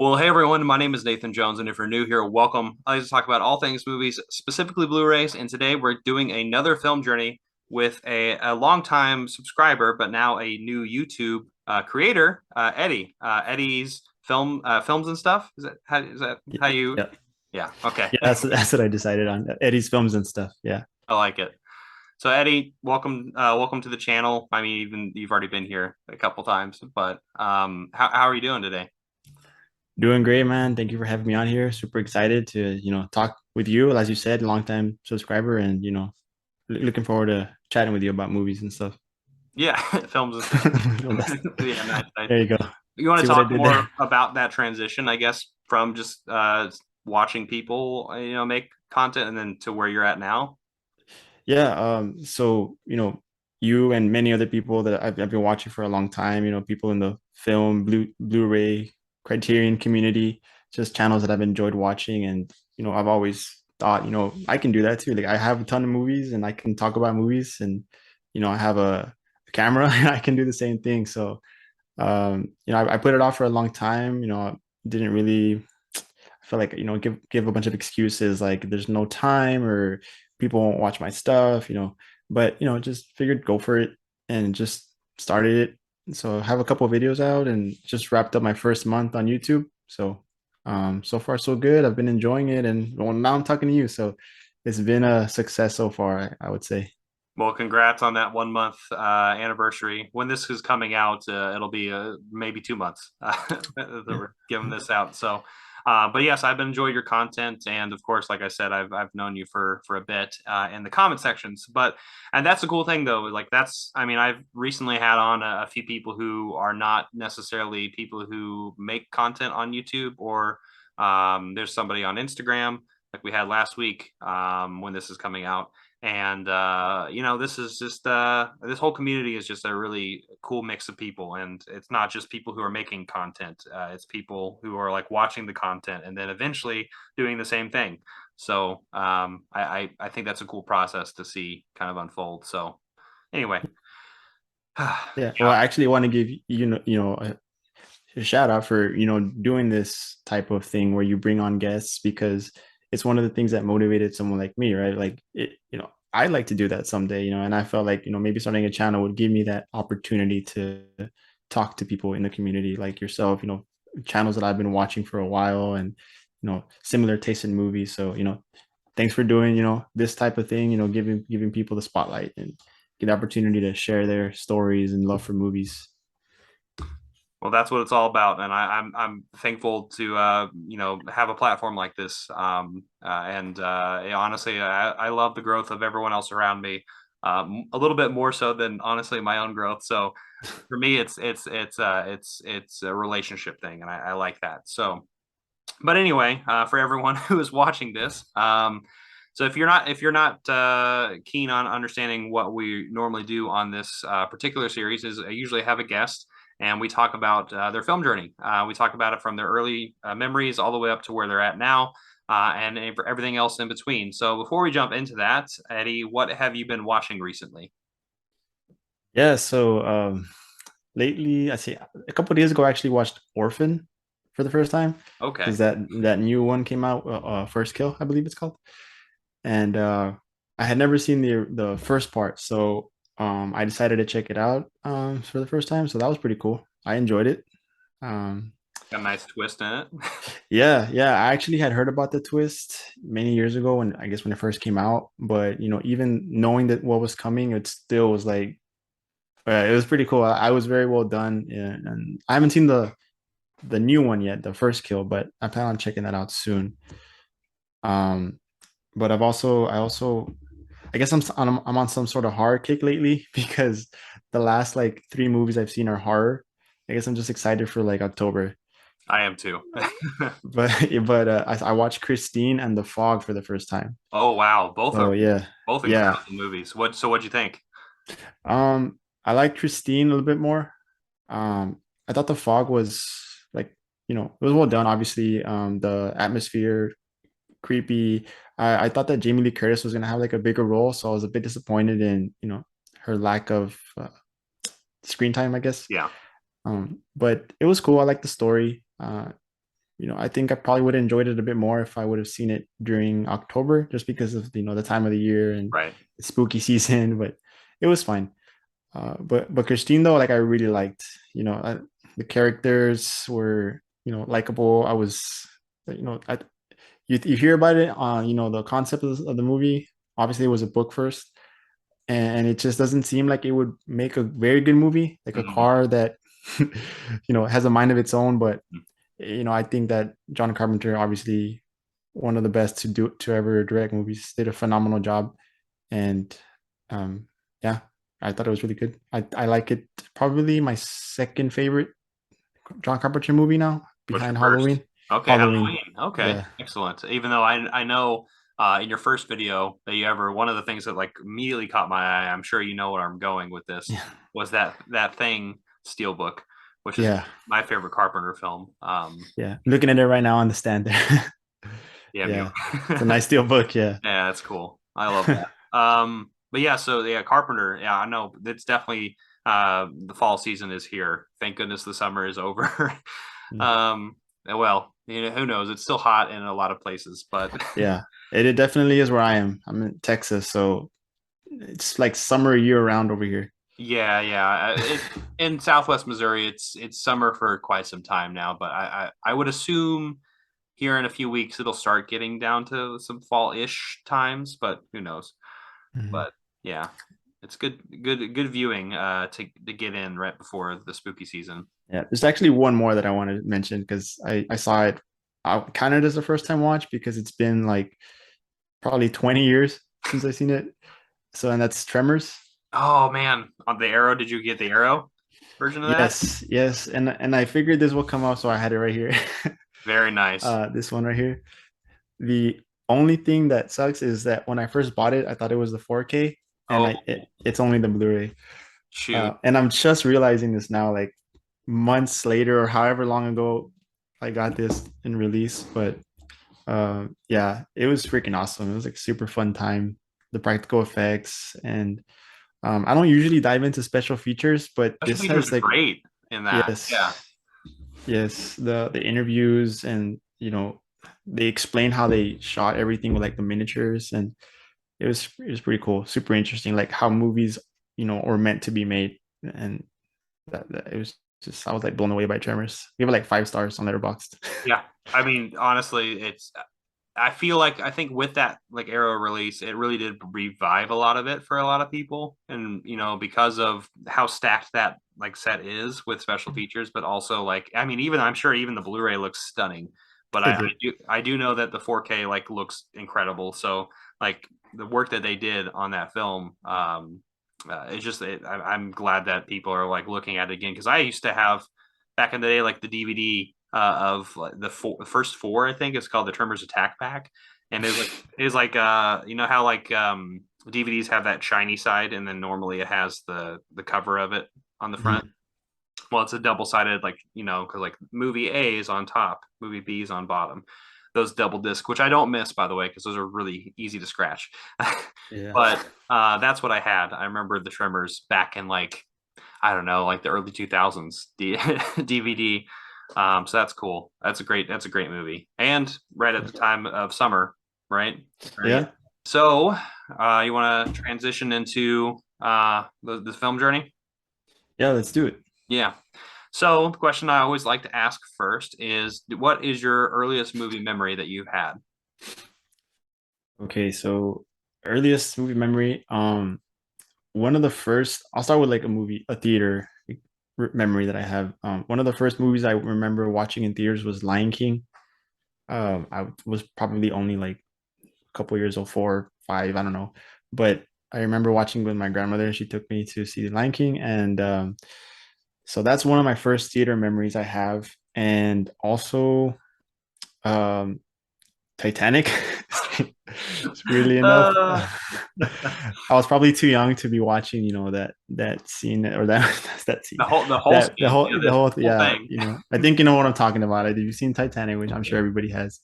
Well, hey everyone, my name is Nathan Jones, and if you're new here, welcome. I like to talk about all things movies, specifically Blu-rays, and today we're doing another film journey with a longtime subscriber, but now a new YouTube creator, Eddie. Eddie's films and stuff. Is that Yeah, how you? yeah, Yeah, okay. yeah. That's what I decided on. Eddie's films and stuff. Yeah, I like it. So Eddie, welcome to the channel. I mean, even you've already been here a couple times, but how are you doing today? doing great, man. Thank you for having me on here. Super excited to talk with you. As you said, longtime subscriber, and looking forward to chatting with you about movies and stuff. Yeah, films and stuff. Well, Yeah, nice. there you go. You want to See what I talk did more there? about that transition, I guess, from just watching people, make content and then to where you're at now? Yeah. So you and many other people that I've been watching for a long time. People in the film, Blu-ray, Criterion community, just channels that I've enjoyed watching, and I've always thought, I can do that too. Like I have a ton of movies, and I can talk about movies, and I have a camera, and I can do the same thing. So, I put it off for a long time. Didn't really. I feel like give a bunch of excuses like there's no time or people won't watch my stuff, but just figured go for it and just started it. So I have a couple of videos out and just wrapped up my first month on YouTube. So so far so good. I've been enjoying it, and well, now I'm talking to you. So it's been a success so far, I would say. Well, congrats on that 1 month anniversary. When this is coming out, it'll be maybe 2 months that Yeah. we're giving this out. So, but yes, I've been enjoying your content, and of course, like I said, I've known you for a bit in the comment sections. And that's a cool thing though. Like that's, I mean, I've recently had on a few people who are not necessarily people who make content on YouTube, or there's somebody on Instagram like we had last week when this is coming out, and this is just this whole community is just a really cool mix of people, and it's not just people who are making content, it's people who are like watching the content and then eventually doing the same thing. So I think that's a cool process to see kind of unfold. So anyway. Yeah. Well, I actually want to give a shout out for doing this type of thing where you bring on guests, because it's one of the things that motivated someone like me, right? Like I'd like to do that someday, and I felt like maybe starting a channel would give me that opportunity to talk to people in the community like yourself, channels that I've been watching for a while, and similar taste in movies. So thanks for doing this type of thing, giving people the spotlight and get the opportunity to share their stories and love for movies. Well, that's what it's all about, and I'm thankful to have a platform like this. And yeah, honestly, I love the growth of everyone else around me, a little bit more so than honestly my own growth. So for me, it's a relationship thing, and I like that. So, but anyway, for everyone who is watching this, so if you're not keen on understanding what we normally do on this particular series, is I usually have a guest and we talk about their film journey. We talk about it from their early memories all the way up to where they're at now, and everything else in between. So before we jump into that, Eddie, what have you been watching recently? Yeah, so lately, I see a couple of days ago, I actually watched Orphan for the first time, Okay. because that new one came out, First Kill, I believe it's called, and I had never seen the first part, so I decided to check it out for the first time. So that was pretty cool. I enjoyed it. Um, Got a nice twist in it. yeah, yeah, I actually had heard about the twist many years ago, when I guess when it first came out, but even knowing that what was coming, it still was like it was pretty cool. I was very well done, yeah, and I haven't seen the new one yet, the first kill, but I plan on checking that out soon. Um, but I guess I'm on some sort of horror kick lately because the last like three movies I've seen are horror. I guess I'm just excited for like October. I am too. But I watched Christine and The Fog for the first time. Oh wow, So yeah, both yeah. incredible movies. What'd you think? I like Christine a little bit more. I thought The Fog was like, it was well done. Obviously, the atmosphere, creepy. I thought that Jamie Lee Curtis was gonna have like a bigger role, so I was a bit disappointed in, her lack of screen time, I guess. Yeah. But it was cool. I like the story. I think I probably would have enjoyed it a bit more if I would have seen it during October, just because of the time of the year and Right. it's spooky season. But it was fine. But Christine though, like I really liked. The characters were likable. I was I you hear about it on the concept of the movie. Obviously, it was a book first, and it just doesn't seem like it would make a very good movie, like a Mhm. car that has a mind of its own. But I think that John Carpenter, obviously one of the best to ever direct movies, did a phenomenal job. And um, yeah, I thought it was really good. I like it. Probably my second favorite John Carpenter movie now, What's your behind first? Halloween. Okay, Halloween. Halloween. Okay, Yeah. excellent. Even though I know in your first video that you ever one of the things that like immediately caught my eye, I'm sure you know where I'm going with this, Yeah. was that thing Steelbook, which is Yeah. my favorite Carpenter film. Yeah. Looking at it right now on the stand there. Yeah, me. Yeah. It's a nice steel book. Yeah. Yeah, that's cool. I love that. But yeah, so yeah, Carpenter. Yeah, I know it's definitely the fall season is here. Thank goodness the summer is over. Mm. um, well, who knows? It's still hot in a lot of places, but Yeah. It definitely is where I am. I'm in Texas, so it's like summer year round over here. yeah, yeah. In Southwest Missouri, it's summer for quite some time now. But I would assume here in a few weeks it'll start getting down to some fall-ish times, but who knows? Mhm. But yeah, it's good viewing to get in right before the spooky season. Yeah. There's actually one more that I want to mention because I saw it kind of as a first time watch because it's been like probably 20 years since I've seen it. So, and that's Tremors. Oh man, on the Arrow, did you get the Arrow version of that? Yes, yes. And I figured this will come up, so I had it right here. Very nice. This one right here. The only thing that sucks is that when I first bought it, I thought it was the 4K, and Oh it's only the Blu-ray. shoot. And I'm just realizing this now, like months later or however long ago I got this in release. But yeah, it was freaking awesome. It was like super fun time. The practical effects, and I don't usually dive into special features, but Special this features has are like great in that. yes, Yeah. yes, the interviews, and they explain how they shot everything with like the miniatures, and it was pretty cool, super interesting, like how movies are meant to be made. And that it was just, I was like blown away by Tremors. We have like 5 stars on Letterboxd. Yeah. I mean, honestly, I feel like I think with that like Arrow release, it really did revive a lot of it for a lot of people, and because of how stacked that like set is with special features, but also like I mean, even I'm sure even the Blu-ray looks stunning, but It I did. I do know that the 4K like looks incredible. So like the work that they did on that film, it's just I'm glad that people are like looking at it again because I used to have back in the day like the DVD of like, the first four. I think it's called the Tremors Attack Pack, and it's like you know how like DVDs have that shiny side, and then normally it has the cover of it on the front. Mhm. Well, it's a double sided like because like movie A is on top, movie B is on bottom. Those double disc, which I don't miss by the way, because those are really easy to scratch. Yeah. But that's what I had. I remember the Tremors back in like I don't know, like the early 2000s DVD. So that's cool. That's a great movie. And right at Yeah. the time of summer, right? Right. Yeah. So, you want to transition into the film journey? Yeah, let's do it. Yeah. So, the question I always like to ask first is what is your earliest movie memory that you've had? Okay, so earliest movie memory. One of the first, I'll start with like a theater memory that I have. One of the first movies I remember watching in theaters was Lion King. I was probably only like a couple years old, 4, 5, I don't know. But I remember watching with my grandmother, and she took me to see Lion King. And so that's one of my first theater memories I have. And also um, Titanic. Weirdly enough, Uh, I was probably too young to be watching, that scene, or that scene, the whole that scheme, yeah, the the whole, whole yeah, thing. I think you know what I'm talking about. You've seen Titanic, which I'm sure everybody has,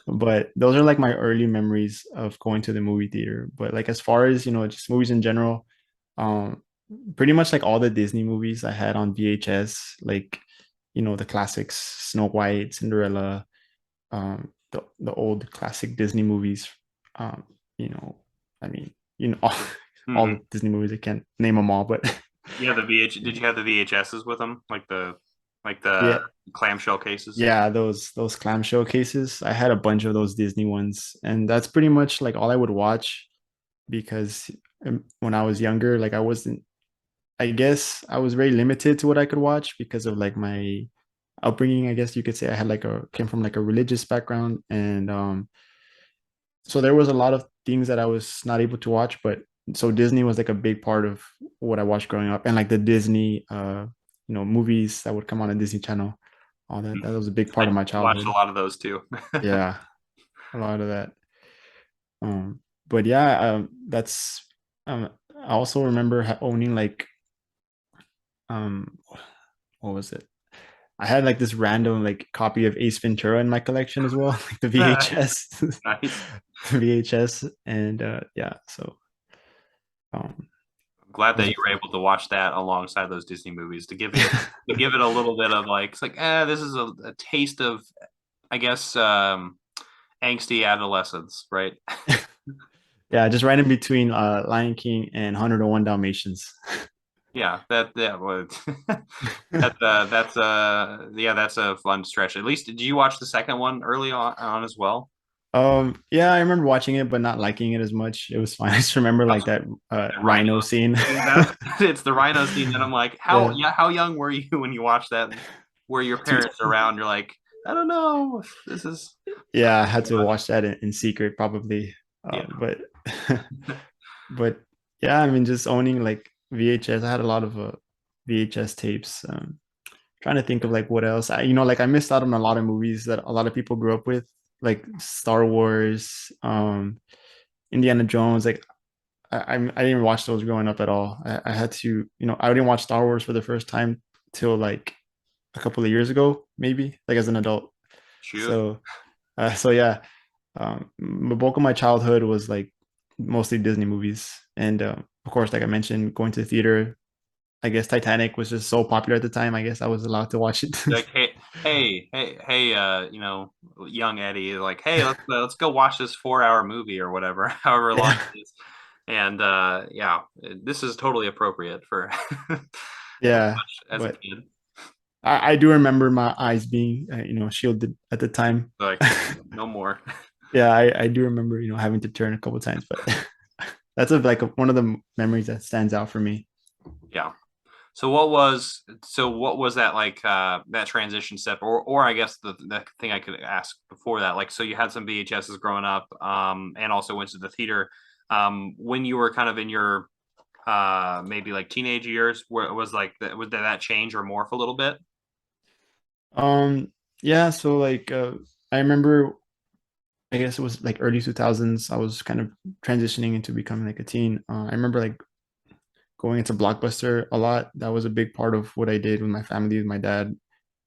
but those are like my early memories of going to the movie theater. But like as far as just movies in general, um, pretty much like all the Disney movies I had on VHS, like the classics, Snow White, Cinderella. the old classic Disney movies. Um, you know, I mean, all Hmm. the Disney movies. I can't name them all, but Yeah, the VH. Did you have the VHSs with them, like the yeah, clamshell cases? yeah, those clamshell cases. I had a bunch of those Disney ones, and that's pretty much like all I would watch because when I was younger, like I wasn't. I guess I was very limited to what I could watch because of like my upbringing. I guess you could say I had like a came from like a religious background, and so there was a lot of things that I was not able to watch. But so Disney was like a big part of what I watched growing up, and like the Disney, movies that would come on a Disney Channel, all that. That was a big part I of my watched a childhood. lot of those too. Yeah, a lot of that. But yeah, that's I also remember owning like um, what was it? I had like this random like copy of Ace Ventura in my collection as well, like the VHS, Nice. the VHS, and yeah, so um, Glad that those you were able to watch that alongside those Disney movies to give it a little bit of like it's like this is a taste of I guess angsty adolescence, right? yeah, just right in between Lion King and 101 Dalmatians. Yeah, that would that's a fun stretch. At least did you watch the second one early on as well? Yeah, I remember watching it but not liking it as much. It was fine. I just remember like that The rhino rhino scene. scene. That's it's the rhino scene, and I'm like, Yeah, how young were you when you watched that? Were your too. parents around? You're like, I don't know. This is Yeah, I had to watch that in secret probably. yeah. But but yeah, I mean, just owning like VHS. I had a lot of VHS tapes. Trying to think of like what else. Like I missed out on a lot of movies that a lot of people grew up with, like Star Wars, Indiana Jones. Like I didn't watch those growing up at all. I had to, I didn't watch Star Wars for the first time till like a couple of years ago, maybe like as an adult. Shoot. So, so yeah, the bulk of my childhood was like mostly Disney movies, and of course, like I mentioned, going to the theater. I guess Titanic was just so popular at the time. I guess I was allowed to watch it. Like, hey, young Eddie, like, hey, let's go watch this 4 hour movie or whatever, however long Yeah, it is. And yeah, this is totally appropriate for yeah, as a but kid. I do remember my eyes being shielded at the time. Like, no more. Yeah, I do remember having to turn a couple times, but that's one of the memories that stands out for me. Yeah. So what was that like that transition step or I guess the thing I could ask before that like so you had some VHSs growing up and also went to the theater when you were kind of in your maybe like teenage years where it was like that did that change or morph a little bit? Yeah, so like I remember I guess it was like early 2000s. I was kind of transitioning into becoming like a teen. I remember like going into Blockbuster a lot. That was a big part of what I did with my family, with my dad,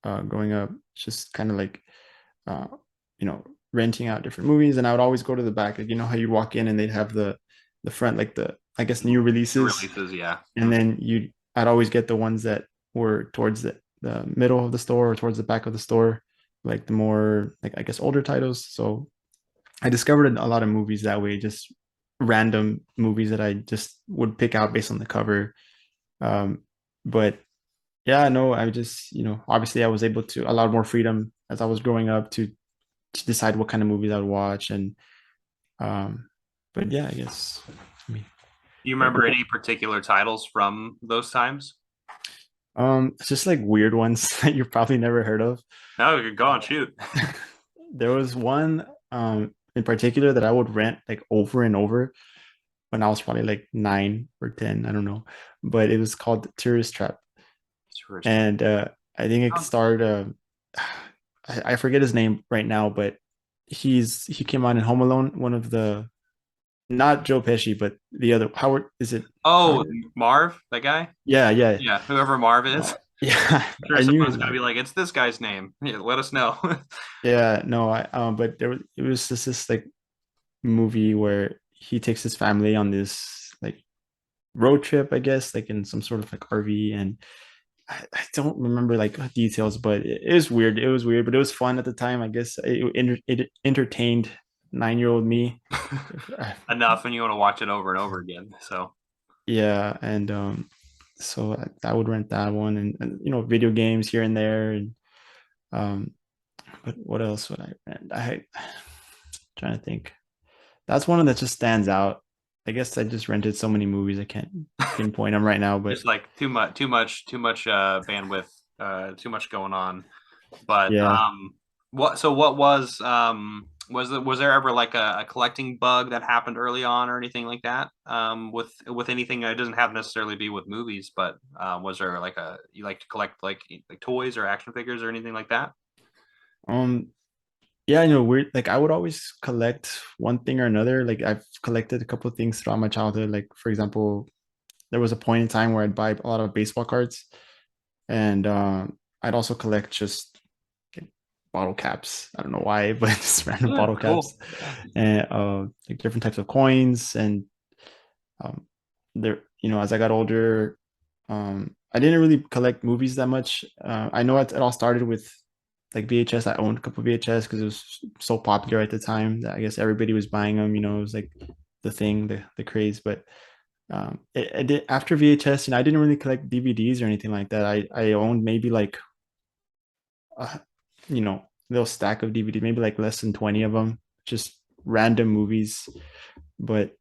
growing up. Just kind of like, uh, you know, renting out different movies, and I would always go to the back. Like, you know how you walk in and they'd have the front, like the I guess new New releases, releases, yeah. and then I'd always get the ones that were towards the middle of the store or towards the back of the store, like the more like I guess older titles. So I discovered a lot of movies that way, just random movies that I just would pick out based on the cover. Um, but yeah, no, I just, obviously I was able to a lot more freedom as I was growing up to decide what kind of movies I would watch. And um, but yeah, I guess I mean, Do you but remember any particular titles from those times? it's just like weird ones that you probably never heard of. No, go on, shoot. There was one in particular that I would rent like over and over when I was probably like 9 or 10, I don't know, but it was called Tourist Trap, Tourist Trap. and I think it Oh, starred I forget his name right now, but he came on in Home Alone, one of the not Joe Pesci, but the other Howard. Is it oh, Howard? Marv, that guy? Yeah, yeah, Yeah, whoever Marv is. yeah. I'm sure I knew someone's his gonna name. be like, it's this guy's name. Yeah, let us know. Yeah, no, but it was just this like movie where he takes his family on this like road trip, I guess, like in some sort of like RV, and I don't remember like details, but it was weird. It was weird, but it was fun at the time. I guess it entertained 9 year old me. Enough, and you want to watch it over and over again. So Yeah, and so I would rent that one, and video games here and there, and um, but what else would I rent? Trying to think. That's one that just stands out. I guess I just rented so many movies I can't pinpoint them right now, but just like too much bandwidth, too much going on. But yeah. what was there ever like a collecting bug that happened early on or anything like that? With anything that doesn't have to necessarily be with movies, but was there like a you like to collect like toys or action figures or anything like that? Um, yeah, weird. Like I would always collect one thing or another. Like I've collected a couple of things throughout my childhood. Like for example, there was a point in time where I'd buy a lot of baseball cards, and I'd also collect just like, bottle caps. I don't know why, but just random Yeah, bottle cool. caps, and like different types of coins. And um, there, as I got older, I didn't really collect movies that much. I know it all started with like VHS. I owned a couple of VHS because it was so popular at the time that I guess everybody was buying them. It was like the thing, the craze. But it did after VHS. I didn't really collect DVDs or anything like that. I owned maybe like uh, little stack of DVDs, maybe like less than 20 of them, just random movies. But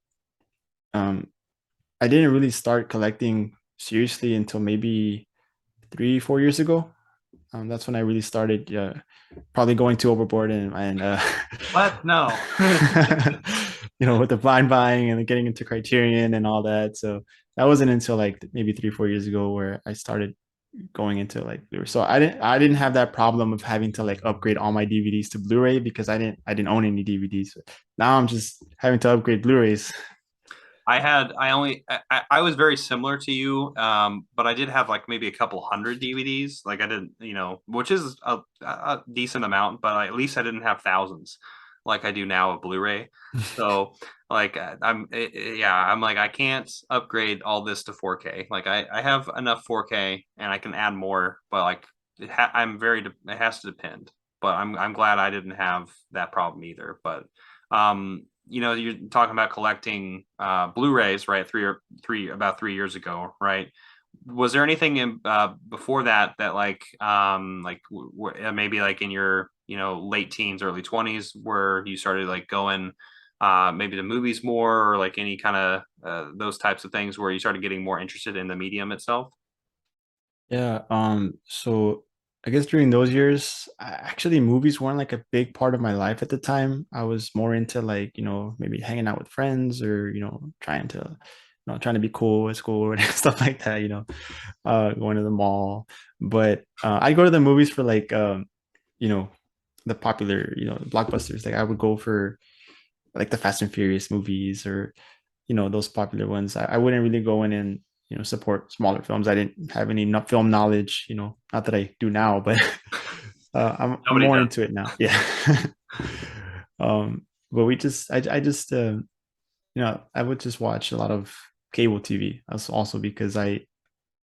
um, I didn't really start collecting seriously until maybe 3, 4 years ago. That's when I really started probably going too overboard and What? No. with the blind buying and getting into Criterion and all that. So that wasn't until like maybe 3, 4 years ago where I started going into like Blu-ray. So I didn't have that problem of having to like upgrade all my DVDs to Blu-ray because I didn't own any DVDs. Now I'm just having to upgrade Blu-rays. I was very similar to you, but I did have like maybe a couple hundred DVDs. Like I didn't, which is a decent amount, but at least I didn't have thousands like I do now with Blu-ray. So like yeah, I'm like I can't upgrade all this to 4K. Like I have enough 4K and I can add more, but like it has to depend. But I'm glad I didn't have that problem either. But you're talking about collecting Blu-rays, right? About 3 years ago, right? Was there anything before that maybe like in your late teens, early 20s where you started like going maybe the movies more or like any kind of those types of things where you started getting more interested in the medium itself? Yeah. So I guess during those years, actually movies weren't like a big part of my life at the time. I was more into like, maybe hanging out with friends or, trying to be cool at school and stuff like that, going to the mall. But I go to the movies for like you know, the popular, blockbusters. Like I would go for like the Fast and Furious movies or those popular ones. I wouldn't really go in and support smaller films. I didn't have any film knowledge, not that I do now, but I'm Nobody more does. into it now. Yeah. But I just I would just watch a lot of cable TV. That's also because I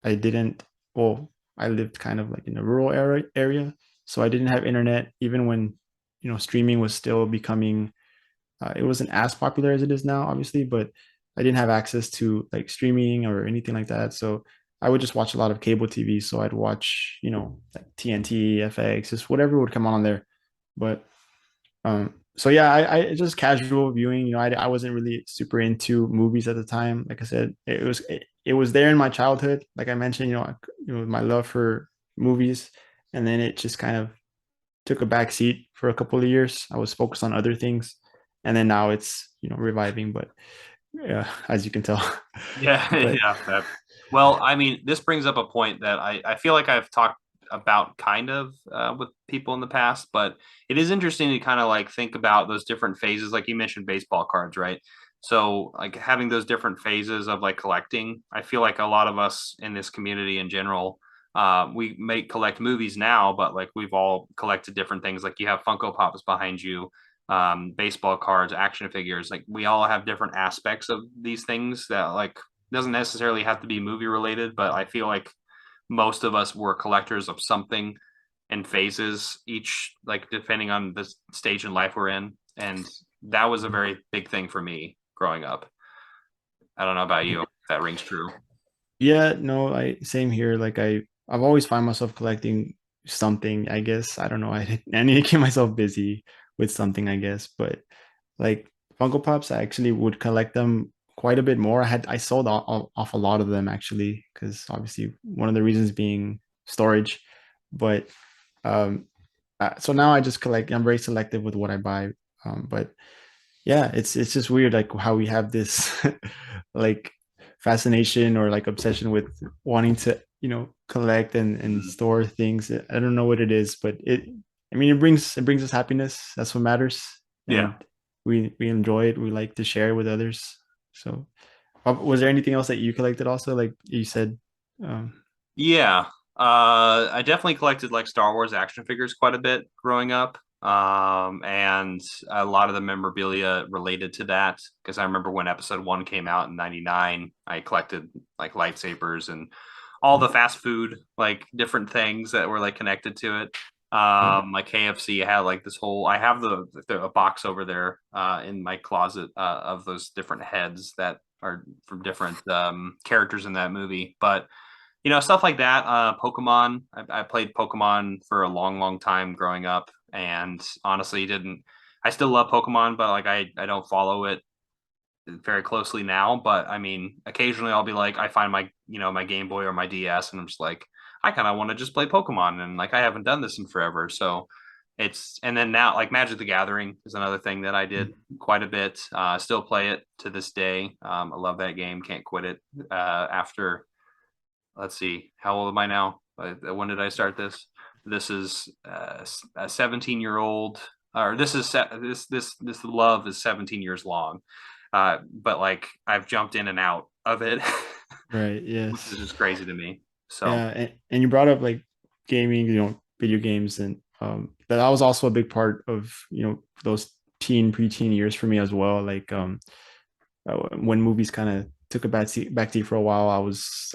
didn't well I lived kind of like in a rural area, so I didn't have internet even when streaming was still becoming it wasn't as popular as it is now, obviously, but I didn't have access to like streaming or anything like that. So I would just watch a lot of cable TV. So I'd watch, like TNT, FX, just whatever would come on there. But so yeah, I just casual viewing. I wasn't really super into movies at the time. Like I said, it was there in my childhood. Like I mentioned, my love for movies, and then it just kind of took a back seat for a couple of years. I was focused on other things, and then now it's reviving. But yeah, as you can tell, Yeah, but yeah. Well, I mean, this brings up a point that I feel like I've talked about kind of with people in the past, but it is interesting to kind of like think about those different phases. Like you mentioned baseball cards, right? So like having those different phases of like collecting, I feel like a lot of us in this community in general, we may collect movies now, but like we've all collected different things. Like you have Funko Pops behind you, baseball cards, action figures. Like we all have different aspects of these things that like doesn't necessarily have to be movie related, but I feel like most of us were collectors of something in phases, each like depending on the stage in life we're in. And that was a very big thing for me growing up. I don't know about you, if that rings true. Yeah, no, I same here. Like I've always find myself collecting something, I guess. I don't know. I need to keep myself busy with something, I guess. But like Funko Pops, I actually would collect them quite a bit more. I sold off a lot of them actually, because obviously one of the reasons being storage. But so now I just collect. I'm very selective with what I buy. But yeah, it's just weird like how we have this like fascination or like obsession with wanting to, collect and Mm. store things. I don't know what it is, but I mean it brings us happiness. That's what matters. Yeah. And we enjoy it. We like to share with others. So was there anything else that you collected also? Like you said, um, Yeah. I definitely collected like Star Wars action figures quite a bit growing up. And a lot of the memorabilia related to that because I remember when episode 1 came out in 99, I collected like lightsabers and all the fast food, like different things that were like connected to it. yeah, Like KFC had like this whole I have a box over there in my closet of those different heads that are from different characters in that movie. But stuff like that. Pokemon. I played Pokemon for a long, long time growing up, and honestly, didn't. I still love Pokemon, but like I don't follow it very closely now. But I mean, occasionally I'll be like, I find my my Game Boy or my DS, and I'm just like, I kind of want to just play Pokemon, and like I haven't done this in forever, so. And then now like Magic the Gathering is another thing that I did quite a bit. Still play it to this day. I love that game. Can't quit it. After let's see, how old am I now? When did I start this? This is a 17-year-old, or this love is 17 years long. But like I've jumped in and out of it, right, which is yes. just crazy to me. So Yeah, and you brought up like gaming, video games, and that was also a big part of those preteen years for me as well. Like when movies kind of took a backseat for a while,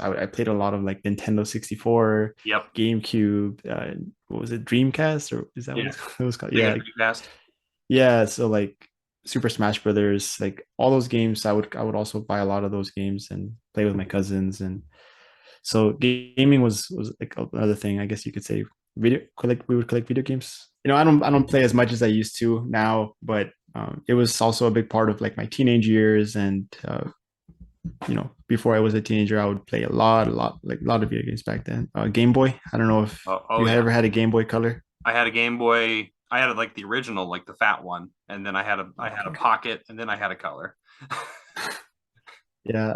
I played a lot of like Nintendo 64, yep, GameCube, what was it, Dreamcast, or is that what yeah, it was called? Yeah, Sega like Dreamcast. yeah. So like Super Smash Brothers, like all those games, I would also buy a lot of those games and play with my cousins. And so gaming was like another thing, I guess you could say. We would collect video games. I don't play as much as I used to now, but it was also a big part of like my teenage years. And before I was a teenager, I would play like a lot of video games back then. Game Boy. I don't know if Oh you yeah, ever had a Game Boy Color. I had a Game Boy. I had like the original, like the fat one, and then I had a Okay. pocket, and then I had a color. Yeah,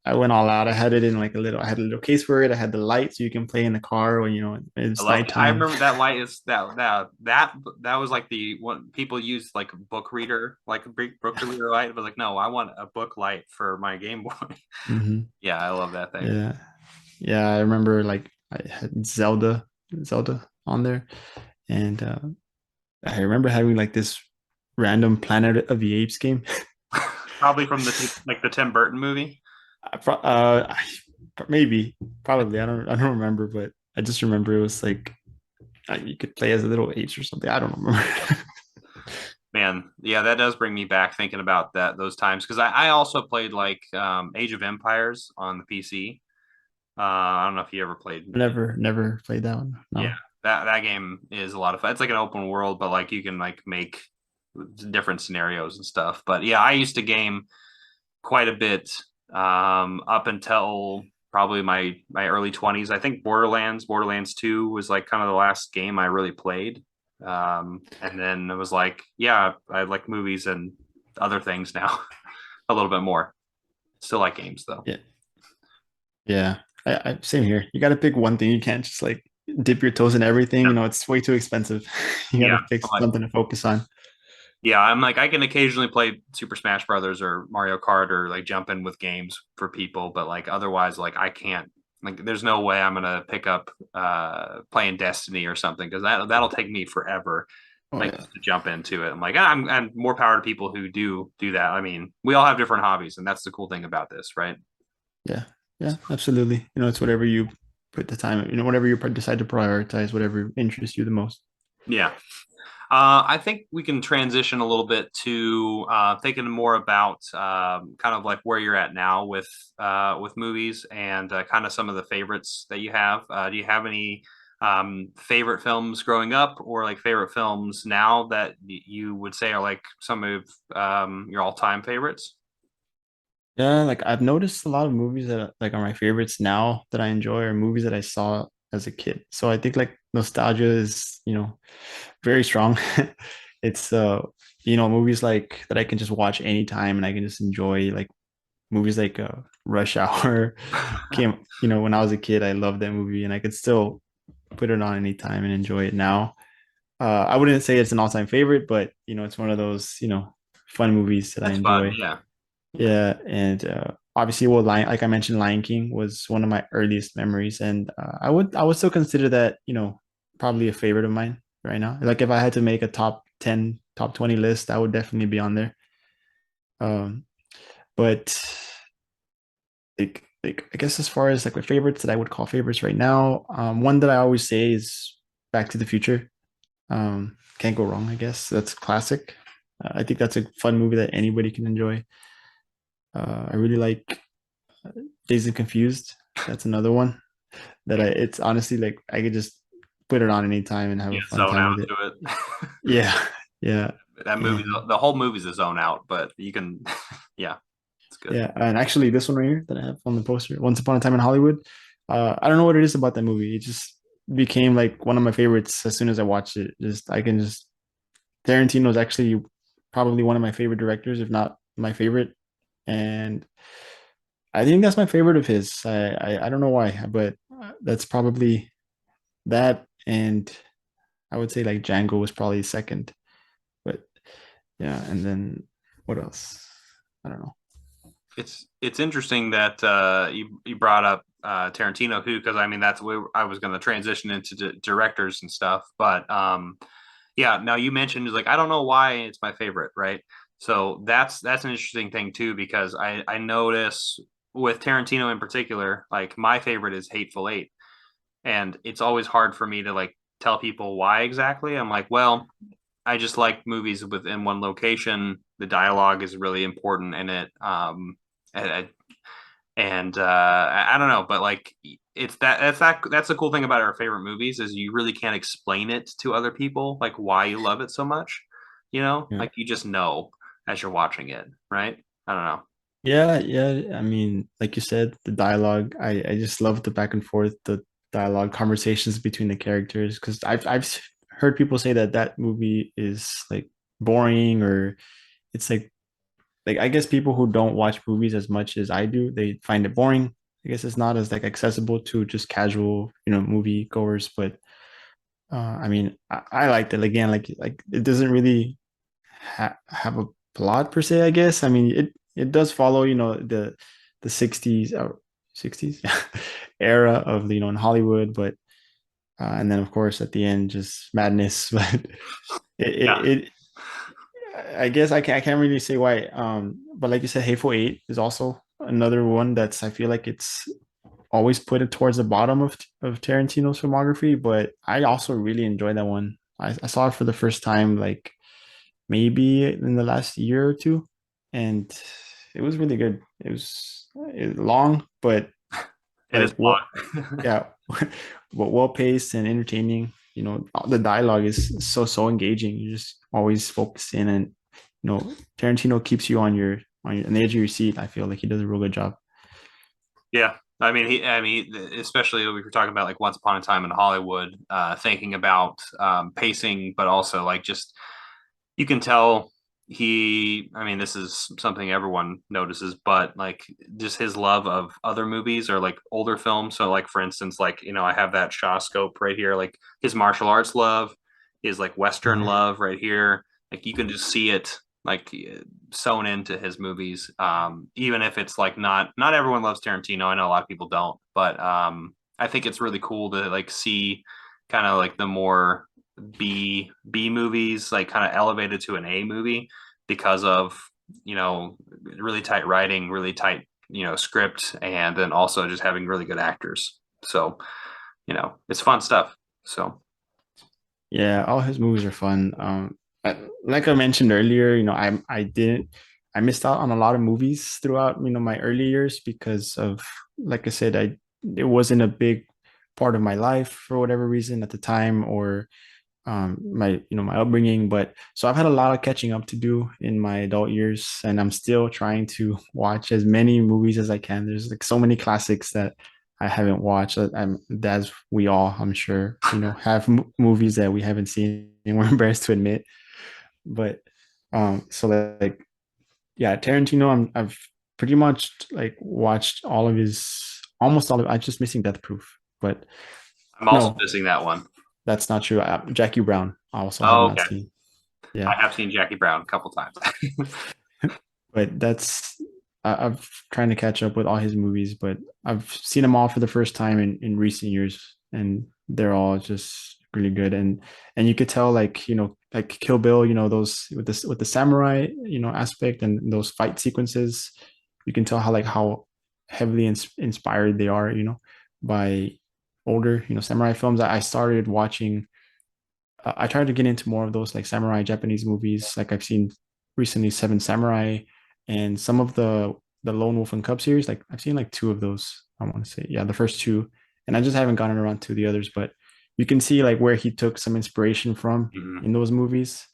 I went all out. I had a little case for it. I had the light so you can play in the car when I it's love. I nighttime. remember that light is that was like the one people use like a book reader, like a book reader light. But like, no, I want a book light for my Game Boy. Hmm. Yeah, I love that thing. Yeah. Yeah, I remember like I had Zelda on there. And I remember having like this random Planet of the Apes game. Probably from the Tim Burton movie. Maybe, probably. I don't remember, but I just remember it was like you could play as a little apes or something. I don't remember. Man, yeah, that does bring me back thinking about those times because I also played like Age of Empires on the PC. I don't know if you ever played. Never played that one. Yeah, No. that game is a lot of fun. It's like an open world, but like you can like make different scenarios and stuff. But yeah, I used to game quite a bit up until probably my early 20s. I think Borderlands 2 was like kind of the last game I really played. And then it was like, yeah, I like movies and other things now a little bit more. Still like games though. Yeah. Yeah. Same here. You got to pick one thing. You can't just like dip your toes in everything. Yeah. It's way too expensive. You got Yeah. to pick something to focus on. I'm like I can occasionally play Super Smash Brothers or Mario Kart or like jump in with games for people, but like otherwise like I can't like there's no way I'm gonna pick up playing Destiny or something because that'll take me forever Oh like yeah. just to jump into it. I'm like I'm more power to people who do that. I mean, we all have different hobbies and that's the cool thing about this, right? Yeah. Yeah, absolutely. It's whatever you put the time, whatever you decide to prioritize, whatever interests you the most. Yeah. I think we can transition a little bit to thinking more about kind of like where you're at now with movies and kind of some of the favorites that you have. Do you have any favorite films growing up, or like favorite films now that you would say are like some of your all-time favorites? Yeah, like I've noticed a lot of movies that like are my favorites now that I enjoy are movies that I saw as a kid. So I think like nostalgia is, very strong. It's movies like that I can just watch anytime and I can just enjoy, like movies like Rush Hour came, when I was a kid, I loved that movie and I could still put it on anytime and enjoy it now. I wouldn't say it's an all-time favorite, but it's one of those, fun movies that I That's fun. enjoy. Yeah. Yeah, and obviously, well, like I mentioned, Lion King was one of my earliest memories, and I would still consider that probably a favorite of mine right now. Like if I had to make a top 10, top 20 list, that would definitely be on there. Um, but like I guess as far as like my favorites that I would call favorites right now, one that I always say is Back to the Future. Can't go wrong, I guess. That's classic. I think that's a fun movie that anybody can enjoy. I really like Dazed and Confused. That's another one that it's honestly like I could just put it on anytime and have Yeah. a fun Zone time out with it. to it. Yeah, yeah, That movie, and the whole movie's a zone out, but you can, yeah, it's good. yeah, and actually this one right here that I have on the poster, Once Upon a Time in Hollywood. I don't know what it is about that movie. It just became like one of my favorites as soon as I watched it. Just I can just Tarantino is actually probably one of my favorite directors, if not my favorite, and I think that's my favorite of his. I don't know why, but that's probably that, and I would say like Django was probably second. But yeah, and then what else? I don't know. It's interesting that you brought up Tarantino, who, because I mean that's where I was going to transition into directors and stuff, but yeah. Now you mentioned like I don't know why it's my favorite, right? So that's an interesting thing too, because I notice with Tarantino in particular, like my favorite is Hateful Eight, and it's always hard for me to like tell people why exactly. I'm like, well, I just like movies within one location. The dialogue is really important in it. And, I don't know, but like it's that's the cool thing about our favorite movies is you really can't explain it to other people like why you love it so much. Yeah. Like you just know as you're watching it, right? I don't know. Yeah, yeah. I mean, like you said, the dialogue. I just love the back and forth, the dialogue conversations between the characters. Because I've heard people say that that movie is like boring or it's like I guess people who don't watch movies as much as I do, they find it boring. I guess it's not as like accessible to just casual, movie goers. But I mean, I liked it again. Like it doesn't really have a plot per se. I guess. I mean, it does follow, the '60s or '60s era of in Hollywood, but and then of course at the end just madness. But Yeah. it I guess I can't really say why. But like you said, Hateful Eight is also another one that's I feel like it's always put it towards the bottom of Tarantino's filmography, but I also really enjoyed that one. I saw it for the first time like maybe in the last year or two, and it was really good. It was long, but It is like what long. yeah, but well paced and entertaining. The dialogue is so engaging. You just always focus in, and Tarantino keeps you on the edge of your seat. I feel like he does a real good job. Yeah. I mean, especially we were talking about like Once Upon a Time in Hollywood, thinking about pacing, but also like just you can tell I mean, this is something everyone notices, but like just his love of other movies or like older films. So, like, for instance, like, I have that Shaw scope right here, like his martial arts love, his like Western Mhm. love right here. Like, you can just see it like sewn into his movies. Even if it's like not everyone loves Tarantino. I know a lot of people don't, but I think it's really cool to like see kind of like the more B movies like kind of elevated to an A movie because of really tight writing, really tight script, and then also just having really good actors. So, it's fun stuff. So, Yeah, all his movies are fun. Like I mentioned earlier, I missed out on a lot of movies throughout, my early years because of, like I said, it wasn't a big part of my life for whatever reason at the time, or my upbringing. But so I've had a lot of catching up to do in my adult years, and I'm still trying to watch as many movies as I can. There's like so many classics that I haven't watched. As we all, I'm sure, have movies that we haven't seen and we're embarrassed to admit. But so like yeah, Tarantino, I've pretty much like watched all of his, almost all of. I'm just missing Death Proof, but I'm also no, missing that one. that's not true. Jackie Brown, I also have Oh, not okay. seen. Yeah, I have seen Jackie Brown a couple times. but I'm trying to catch up with all his movies, but I've seen them all for the first time in recent years, and they're all just really good. And you could tell, like, like Kill Bill, those with the samurai, aspect, and those fight sequences, you can tell how heavily inspired they are, by older, samurai films. I started watching. I tried to get into more of those like samurai Japanese movies. Like I've seen recently Seven Samurai and some of the Lone Wolf and Cub series. Like I've seen like two of those. I want to say, yeah, the first two, and I just haven't gotten around to the others. But you can see like where he took some inspiration from Mhm. in those movies,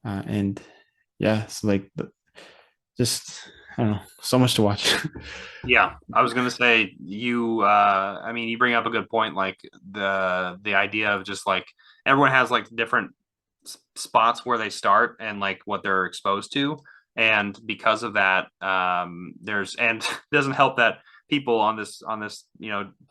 and yeah, so like just I don't know, so much to watch. Yeah, I was gonna say I mean, you bring up a good point, like the idea of just like everyone has like different spots where they start and like what they're exposed to. And because of that, there's and it doesn't help that people on this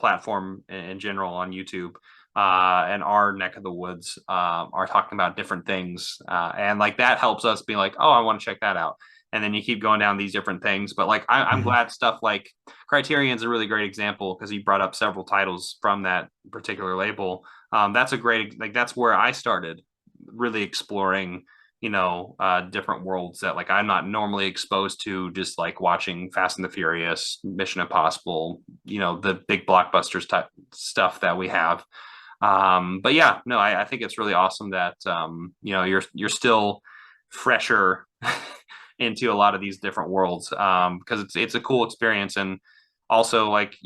platform in general on YouTube and our neck of the woods are talking about different things. And like that helps us be like, oh, I want to check that out. And then you keep going down these different things. But like I'm Mhm. glad stuff like Criterion's a really great example because he brought up several titles from that particular label. That's a great like that's where I started really exploring different worlds that like I'm not normally exposed to, just like watching Fast and the Furious, Mission Impossible, the big blockbusters type stuff that we have. But yeah, no, I think it's really awesome that you're still fresher into a lot of these different worlds because it's a cool experience. And also like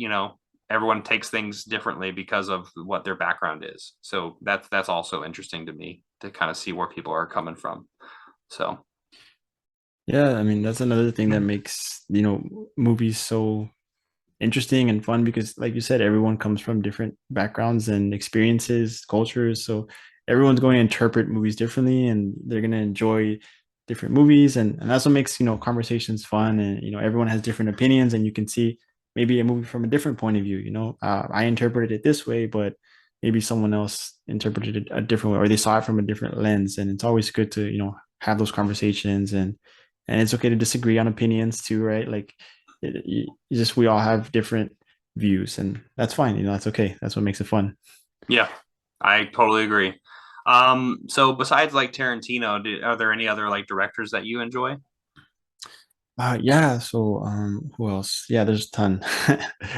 everyone takes things differently because of what their background is, so that's also interesting to me to kind of see where people are coming from. So Yeah, I mean that's another thing that makes movies so interesting and fun because, like you said, everyone comes from different backgrounds and experiences, cultures. So everyone's going to interpret movies differently, and they're going to enjoy different movies, and that's what makes conversations fun. And everyone has different opinions, and you can see maybe a movie from a different point of view. I interpreted it this way, but maybe someone else interpreted it a different way, or they saw it from a different lens. And it's always good to have those conversations, and it's okay to disagree on opinions too, right? Like just we all have different views, and that's fine. That's okay. That's what makes it fun. yeah, I totally agree. So besides like Tarantino, are there any other like directors that you enjoy? Yeah. So, who else? Yeah, there's a ton.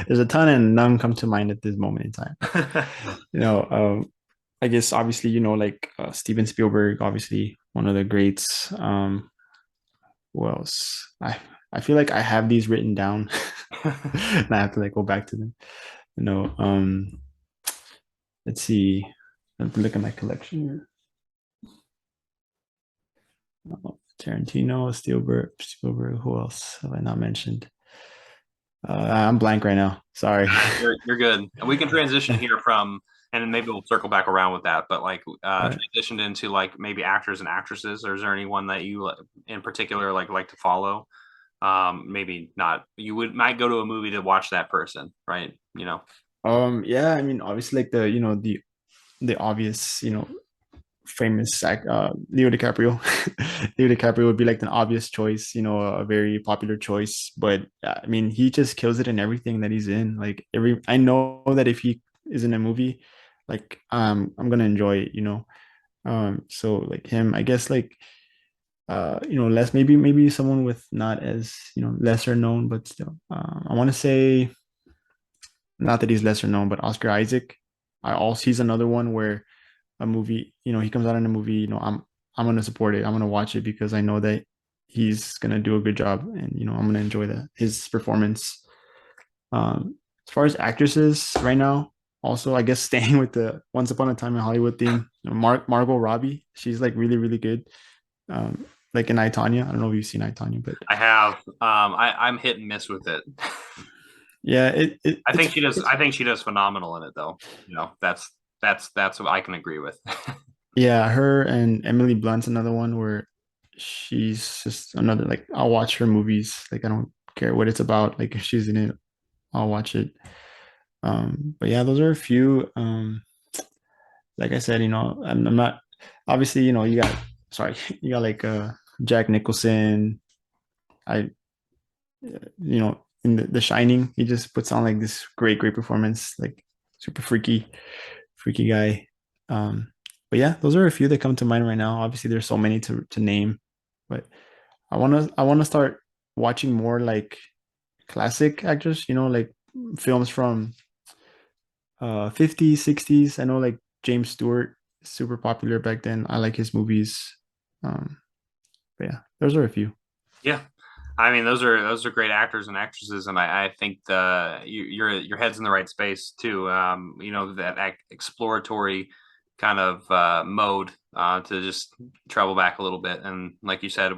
There's a ton, and none come to mind at this moment in time. You know, um, I guess obviously, like Steven Spielberg, obviously one of the greats. Who else? I feel like I have these written down, and I have to like go back to them. You know, let's see. Let me look at my collection here. Tarantino, Spielberg. Who else have I not mentioned? I'm blank right now. Sorry. You're good. And we can transition here from, and then maybe we'll circle back around with that. But like All right. transitioned into like maybe actors and actresses. Or is there anyone that you in particular like to follow? Maybe not. You might go to a movie to watch that person, right? Yeah, I mean, obviously, like the obvious, famous Leo DiCaprio. Leo DiCaprio would be like an obvious choice, a very popular choice. But I mean, he just kills it in everything that he's in. Like I know that if he is in a movie, like I'm gonna enjoy it, So like him, I guess like less maybe someone with not as lesser known, but still, I want to say not that he's lesser known, but Oscar Isaac. I also he's another one where a movie, he comes out in a movie, I'm gonna support it. I'm gonna watch it because I know that he's gonna do a good job, and I'm gonna enjoy his performance. As far as actresses right now, also I guess staying with the Once Upon a Time in Hollywood theme, Margot Robbie, she's like really really good. Like in I, Tonya. I don't know if you've seen I, Tonya, but I have. I'm hit and miss with it. yeah, I it's think she does. I think she does phenomenal in it, though. That's what I can agree with. yeah, her and Emily Blunt's another one where she's just another, like, I'll watch her movies. Like I don't care what it's about. Like if she's in it, I'll watch it. But yeah, those are a few. Like I said, I'm not obviously, you got sorry, you got like Jack Nicholson. I in the Shining, he just puts on like this great performance, like super freaky guy. But yeah, those are a few that come to mind right now. Obviously, there's so many to name, but I wanna start watching more like classic actors. Like films from 50s, 60s. I know like James Stewart, super popular back then. I like his movies. Um, but yeah, those are a few. Yeah, I mean those are great actors and actresses, and I think your head's in the right space too. That exploratory kind of mode to just travel back a little bit, and like you said,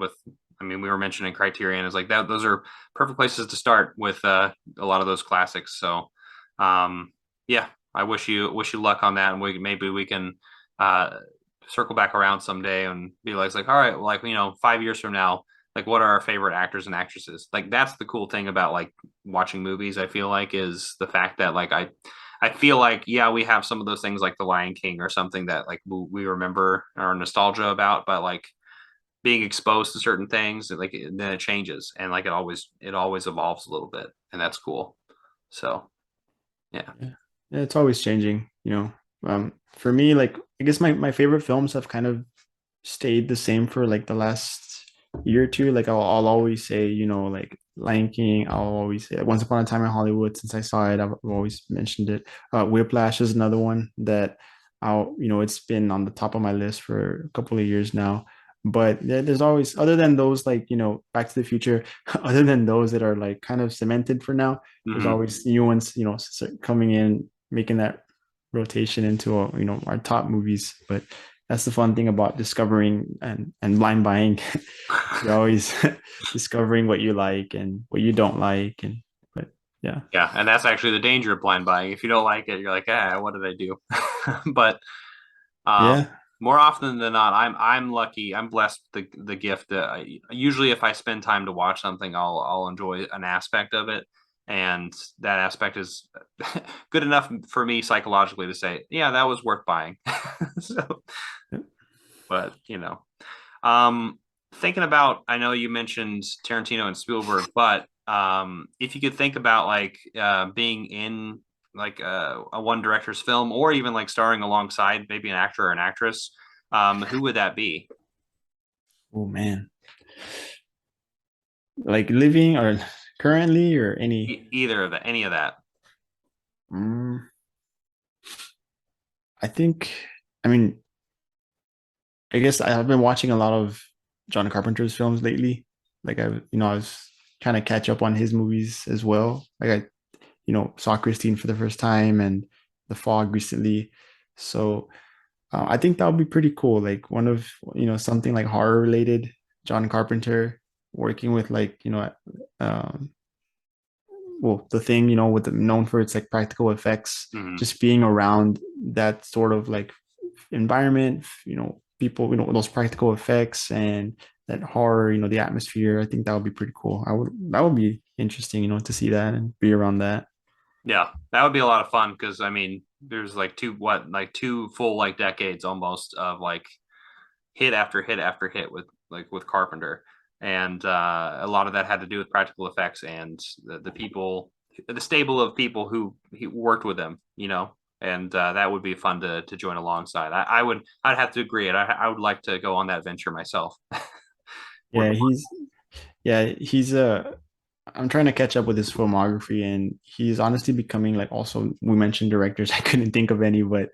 I mean, we were mentioning Criterion is like that. Those are perfect places to start with a lot of those classics. So, um, yeah, I wish you luck on that, and maybe we can uh, circle back around someday and be like, all right, like 5 years from now, like what are our favorite actors and actresses? Like that's the cool thing about like watching movies. I feel like is the fact that like I feel like yeah we have some of those things like The Lion King or something that like we remember our nostalgia about, but like being exposed to certain things, like then it changes and like it always evolves a little bit, and that's cool. So yeah. Yeah. Yeah, it's always changing. For me, like I guess my favorite films have kind of stayed the same for like the last year or two. Like I'll always say, like Lion King. I'll always say Once Upon a Time in Hollywood. Since I saw it, I've always mentioned it. Whiplash is another one that it's been on the top of my list for a couple of years now. But there's always, other than those, like, Back to the Future, other than those that are like kind of cemented for now, there's Mm-hmm. always new ones, coming in, making that rotation into, our top movies. But that's the fun thing about discovering and blind buying. You're always discovering what you like and what you don't like. But yeah. Yeah, and that's actually the danger of blind buying. If you don't like it, you're like, what did I do? But um, Yeah. more often than not, I'm lucky. I'm blessed with the gift. Usually, if I spend time to watch something, I'll enjoy an aspect of it, and that aspect is good enough for me psychologically to say, yeah, that was worth buying. So, but um, thinking about, I know you mentioned Tarantino and Spielberg, but if you could think about like being in like a one director's film, or even like starring alongside maybe an actor or an actress, who would that be? Oh man. Like living or currently or any. Either of that, any of that. Mm, I think, I mean, I guess I've been watching a lot of John Carpenter's films lately. Like I was trying to catch up on his movies as well. Like saw Christine for the first time and The Fog recently. So I think that would be pretty cool. Like one of, something like horror related, John Carpenter working with like, um, well, the thing, with known for its like practical effects, Mm-hmm. just being around that sort of like environment, people, those practical effects and that horror, the atmosphere. I think that would be pretty cool. That would be interesting, to see that and be around that. Yeah, that would be a lot of fun because I mean, there's like two full like decades almost of like hit after hit after hit with Carpenter, and a lot of that had to do with practical effects and the people, the stable of people who he worked with him, and that would be fun to join alongside. I'd have to agree. I would like to go on that venture myself. Work. Yeah, he's I'm trying to catch up with his filmography, and he's honestly becoming like, also we mentioned directors. I couldn't think of any, but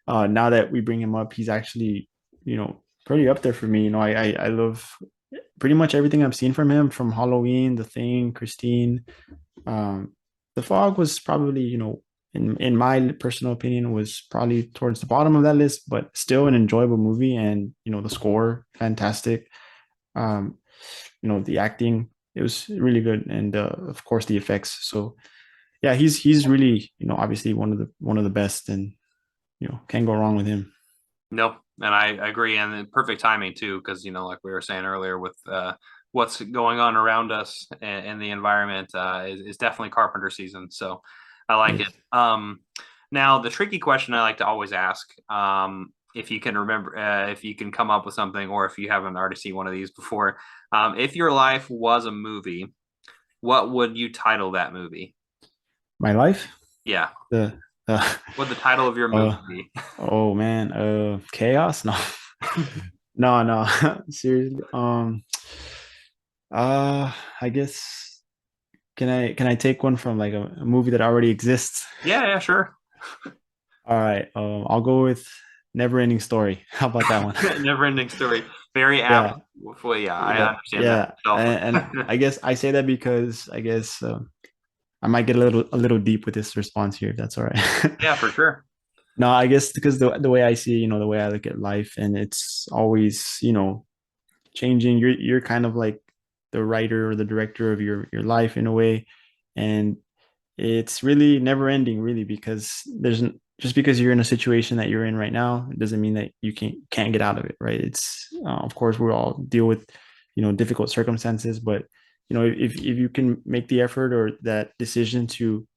now that we bring him up, he's actually, pretty up there for me. I love pretty much everything I've seen from him, from Halloween, The Thing, Christine. Um, The Fog was probably, in my personal opinion, was probably towards the bottom of that list, but still an enjoyable movie. And the score, fantastic. Um, the acting, it was really good, and of course the effects. So yeah, he's really, obviously one of the best, and can't go wrong with him. No, and I agree, and perfect timing too, because like we were saying earlier, with what's going on around us and the environment, is definitely Carpenter season. So I like it. Yes. Now the tricky question I like to always ask, if you can remember, if you can come up with something, or if you haven't already seen one of these before, if your life was a movie, what would you title that movie? My life, Yeah, the uh, what would the title of your movie uh be? oh man, chaos. No. No, no. Seriously. Uh, I guess, can I take one from like a movie that already exists? Yeah, yeah, sure. All right. I'll go with Never Ending Story. How about that one? Never ending story. Very apt. Yeah, Well, yeah, I yeah, understand that yeah. myself. And I guess I say that because I guess I might get a little deep with this response here, if that's all right. Yeah, for sure. No, I guess because the way I see, the way I look at life, and it's always, changing. You're kind of like the writer or the director of your life in a way, and it's really never ending, really, because just because you're in a situation that you're in right now, it doesn't mean that you can't get out of it, right? It's of course we all deal with difficult circumstances, but if you can make the effort or that decision to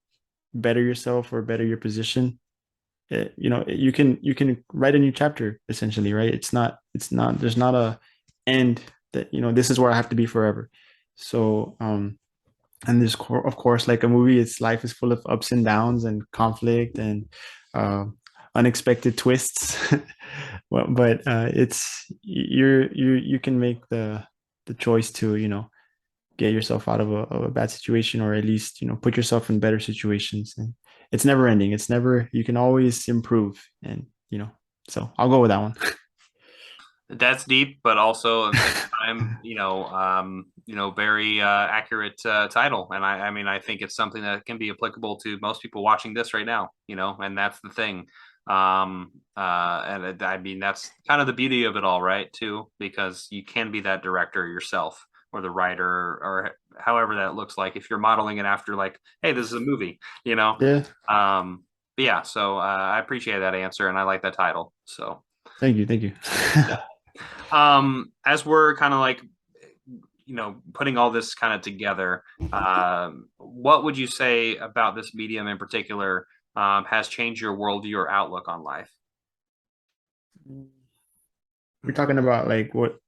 better yourself or better your position, you can write a new chapter, essentially, right? It's not there's not a end that this is where I have to be forever. So and there's of course, like a movie, its life is full of ups and downs and conflict and uh, unexpected twists. Well, but it's you can make the choice to get yourself out of a bad situation, or at least put yourself in better situations. And it's never ending. It's never, you can always improve. And so I'll go with that one. That's deep, but also at the same time, very accurate title. And I mean, I think it's something that can be applicable to most people watching this right now. And that's the thing. I mean, that's kind of the beauty of it all, right? Too, because you can be that director yourself, or the writer, or however that looks like, if you're modeling it after, like, hey, this is a movie, you know. Yeah. But yeah, so I appreciate that answer, and I like that title. So Thank you. Thank you. as we're kind of like, putting all this kind of together, what would you say about this medium in particular has changed your worldview or outlook on life? We're talking about like what,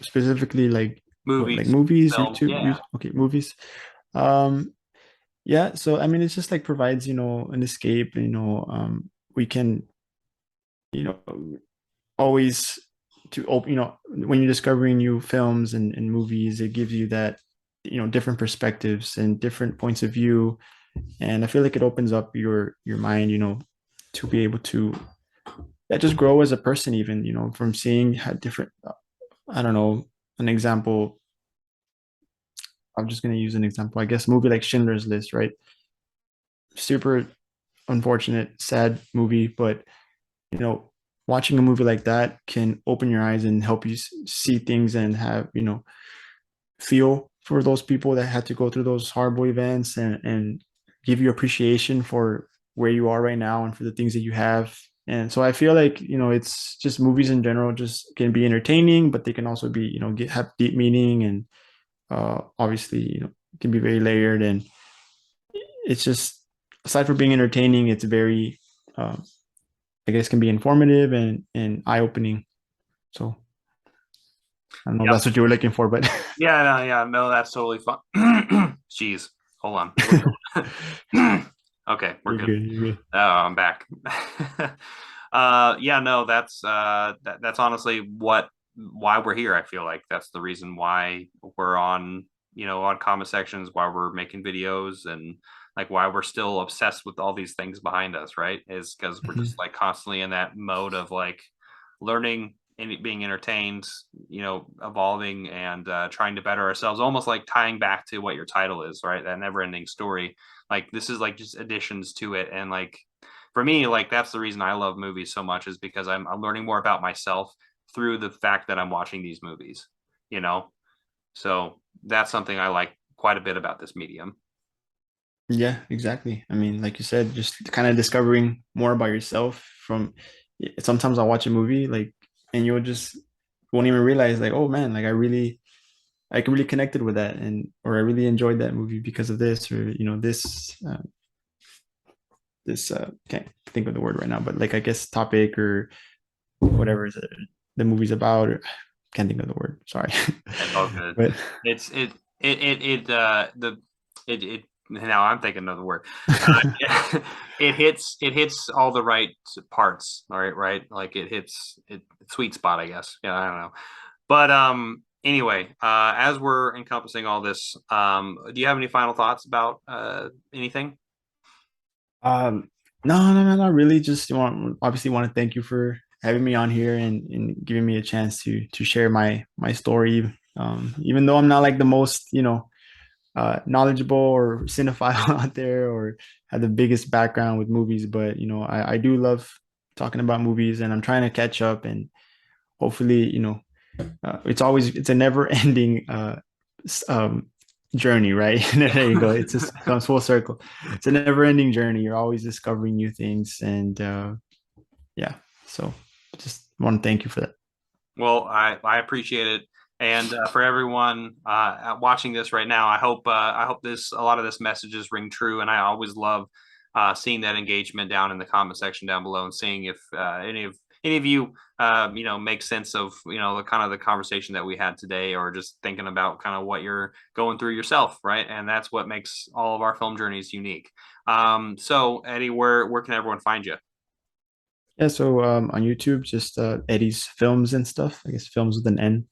specifically, like Movies, movies, film, YouTube, yeah. okay, movies. Um, yeah, so I mean, it's just like provides, an escape, we can, you know, always to open, when you're discovering new films and movies, it gives you that, different perspectives and different points of view. And I feel like it opens up your mind, to be able to, yeah, just grow as a person, even, from seeing how different, I don't know, an example. I'm just going to use an example, I guess, movie like Schindler's List, right? Super unfortunate, sad movie, but you know, watching a movie like that can open your eyes and help you see things and have, feel for those people that had to go through those horrible events, and give you appreciation for where you are right now and for the things that you have. And so I feel like, it's just movies in general just can be entertaining, but they can also be, have deep meaning, and obviously, can be very layered. And it's just, aside from being entertaining, it's very, I guess, can be informative and eye opening. So I don't know if Yep. that's what you were looking for, but Yeah, no, yeah, no, that's totally fun. Jeez, hold on. Okay, we're you're good. good. You're good. Oh, I'm back. Yeah, no, that's honestly why we're here. I feel like that's the reason why we're on on comment sections, why we're making videos, and like why we're still obsessed with all these things behind us, right? Is because we're just Mhm. like constantly in that mode of like learning and being entertained, evolving and trying to better ourselves, almost like tying back to what your title is, right? That never ending story. Like this is like just additions to it. And like for me, like that's the reason I love movies so much, is because I'm learning more about myself through the fact that I'm watching these movies, you know? So that's something I like quite a bit about this medium. Yeah, exactly. I mean, like you said, just kind of discovering more about yourself from sometimes I'll watch a movie like and you'll just won't even realize like, oh man, like I really connected with that and or I really enjoyed that movie because of this or this can't think of the word right now, but like I guess topic or whatever the movie's about or can't think of the word. Sorry. It's all good. But It's it now I'm thinking of the word. Uh, it hits all the right parts. All right, right. Like it hits it sweet spot, I guess. Yeah, I don't know. But anyway, as we're encompassing all this, do you have any final thoughts about anything? Um, no, not really. Just obviously want to thank you for having me on here and giving me a chance to share my story. Even though I'm not like the most, knowledgeable or cinephile out there or have the biggest background with movies, but I do love talking about movies and I'm trying to catch up and hopefully, it's a never ending journey, right? There you go. It just comes full circle. It's a never ending journey. You're always discovering new things. And yeah, so just want to thank you for that. Well, I appreciate it, and for everyone watching this right now, I hope this a lot of this messages ring true, and I always love seeing that engagement down in the comment section down below, and seeing if any of you make sense of the kind of the conversation that we had today, or just thinking about kind of what you're going through yourself, right? And that's what makes all of our film journeys unique. So Eddie, where can everyone find you? Yeah, so on YouTube, just Eddie's films and stuff. I guess films with an N.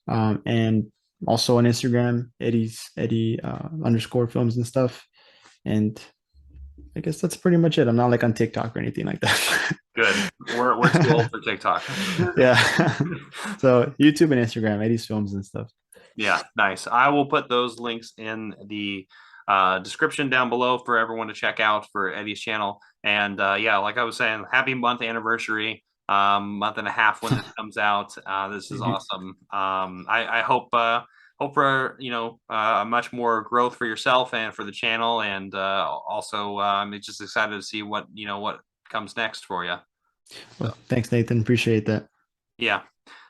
And also on Instagram, Eddie underscore films and stuff. And I guess that's pretty much it. I'm not like on TikTok or anything like that. Good. We're too old for TikTok. Yeah. So YouTube and Instagram, Eddie's films and stuff. Yeah, nice. I will put those links in the description down below for everyone to check out for Eddie's channel. And yeah, like I was saying, happy month anniversary. Month and a half when this comes out. This is awesome. I hope for much more growth for yourself and for the channel, and also I'm just excited to see what comes next for you. Well, thanks, Nathan. Appreciate that. Yeah.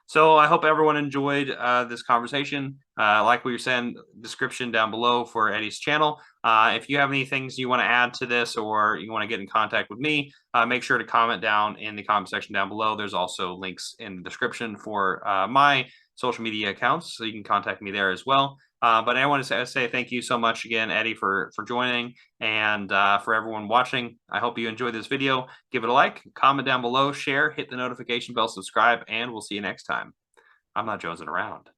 So I hope everyone enjoyed this conversation. Like we were saying, description down below for Eddie's channel. If you have any things you want to add to this or you want to get in contact with me, make sure to comment down in the comment section down below. There's also links in the description for my social media accounts, so you can contact me there as well. But I want to say thank you so much again, Eddie, for joining, and for everyone watching. I hope you enjoyed this video. Give it a like, comment down below, share, hit the notification bell, subscribe, and we'll see you next time. I'm not jonesing around.